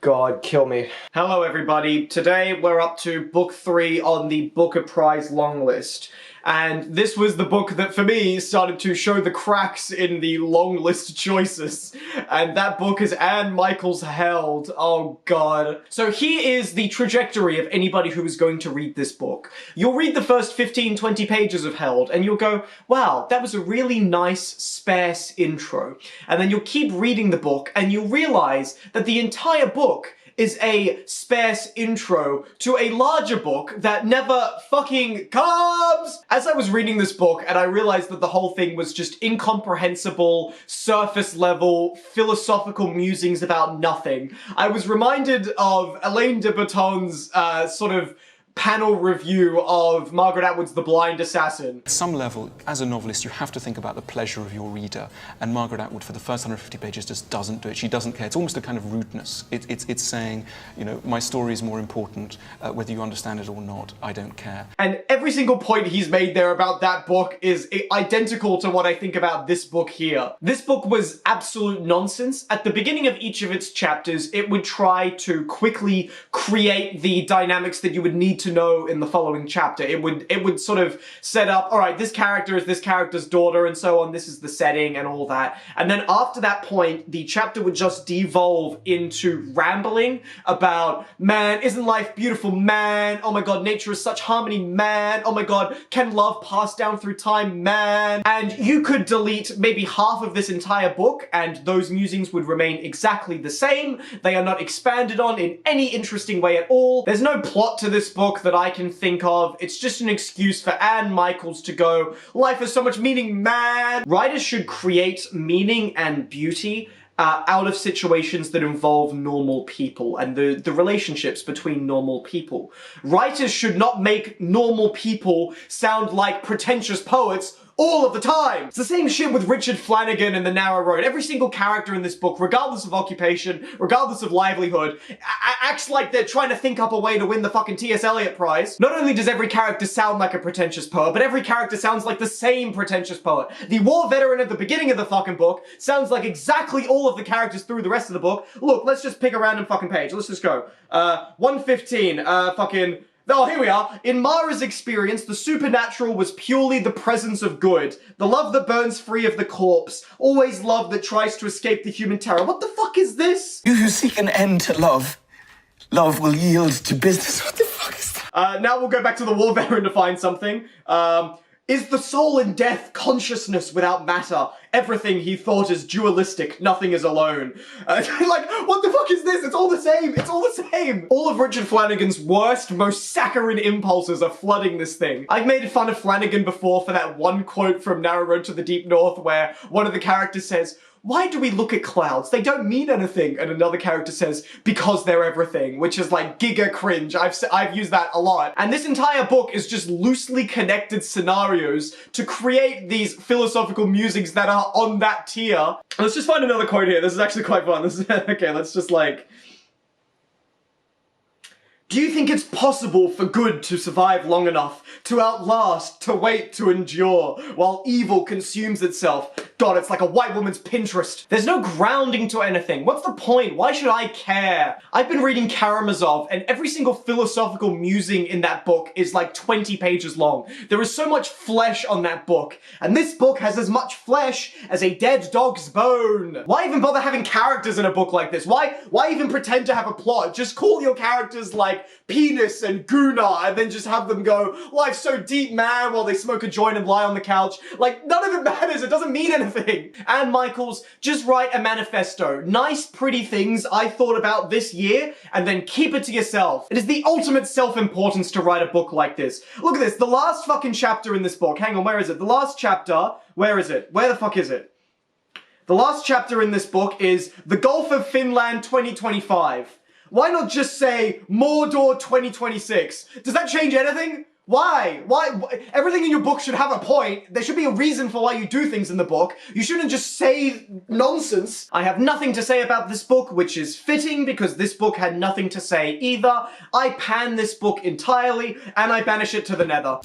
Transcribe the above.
God, kill me. Hello everybody, today we're up to book 3 on the Booker Prize long list. And this was the book that, for me, started to show the cracks in the long list choices. And that book is Anne Michael's Held. Oh god. So here is the trajectory of anybody who is going to read this book. You'll read the first 15-20 pages of Held, and you'll go, wow, that was a really nice, sparse intro. And then you'll keep reading the book, and you'll realize that the entire book is a sparse intro to a larger book that never fucking comes! As I was reading this book and I realized that the whole thing was just incomprehensible, surface level, philosophical musings about nothing, I was reminded of Alain de Botton's sort of panel review of Margaret Atwood's The Blind Assassin. At some level, as a novelist, you have to think about the pleasure of your reader, and Margaret Atwood, for the first 150 pages, just doesn't do it. She doesn't care. It's almost a kind of rudeness. It's saying, you know, my story is more important, whether you understand it or not, I don't care. And every single point he's made there about that book is identical to what I think about this book here. This book was absolute nonsense. At the beginning of each of its chapters, it would try to quickly create the dynamics that you would need to know in the following chapter. It would sort of set up, alright, this character is this character's daughter and so on, this is the setting and all that. And then after that point, the chapter would just devolve into rambling about, man, isn't life beautiful, man? Oh my god, nature is such harmony, man? Oh my god, can love pass down through time, man? And you could delete maybe half of this entire book and those musings would remain exactly the same. They are not expanded on in any interesting way at all. There's no plot to this book that I can think of. It's just an excuse for Anne Michaels to go, life has so much meaning, man! Writers should create meaning and beauty out of situations that involve normal people and the relationships between normal people. Writers should not make normal people sound like pretentious poets all of the time! It's the same shit with Richard Flanagan and The Narrow Road. Every single character in this book, regardless of occupation, regardless of livelihood, acts like they're trying to think up a way to win the fucking T.S. Eliot Prize. Not only does every character sound like a pretentious poet, but every character sounds like the same pretentious poet. The war veteran at the beginning of the fucking book sounds like exactly all of the characters through the rest of the book. Look, let's just pick a random fucking page. Let's just go. 115, oh, here we are. In Mara's experience, the supernatural was purely the presence of good. The love that burns free of the corpse. Always love that tries to escape the human terror. What the fuck is this? You who seek an end to love, love will yield to business. What the fuck is that? Now we'll go back to the war veteran to find something. Is the soul in death consciousness without matter? Everything he thought is dualistic, nothing is alone. Like, what the fuck is this? It's all the same, it's all the same! All of Richard Flanagan's worst, most saccharine impulses are flooding this thing. I've made fun of Flanagan before for that one quote from Narrow Road to the Deep North where one of the characters says, why do we look at clouds? They don't mean anything. And another character says, because they're everything, which is like giga cringe. I've used that a lot. And this entire book is just loosely connected scenarios to create these philosophical musings that are on that tier. Let's just find another quote here. This is actually quite fun. Okay, let's just like... Do you think it's possible for good to survive long enough, to outlast, to wait, to endure, while evil consumes itself? God, it's like a white woman's Pinterest. There's no grounding to anything. What's the point? Why should I care? I've been reading Karamazov, and every single philosophical musing in that book is like 20 pages long. There is so much flesh on that book, and this book has as much flesh as a dead dog's bone. Why even bother having characters in a book like this? Why even pretend to have a plot? Just call your characters like Penis and Gunnar and then just have them go, life's so deep, man, while they smoke a joint and lie on the couch. Like, none of it matters, it doesn't mean anything. Anne Michaels, just write a manifesto. Nice, pretty things I thought about this year, and then keep it to yourself. It is the ultimate self-importance to write a book like this. Look at this, the last fucking chapter in this book. Hang on, where is it? The last chapter, where is it? Where the fuck is it? The last chapter in this book is The Gulf of Finland 2025. Why not just say Mordor 2026? Does that change anything? Why? Everything in your book should have a point. There should be a reason for why you do things in the book. You shouldn't just say nonsense. I have nothing to say about this book, which is fitting because this book had nothing to say either. I pan this book entirely and I banish it to the nether.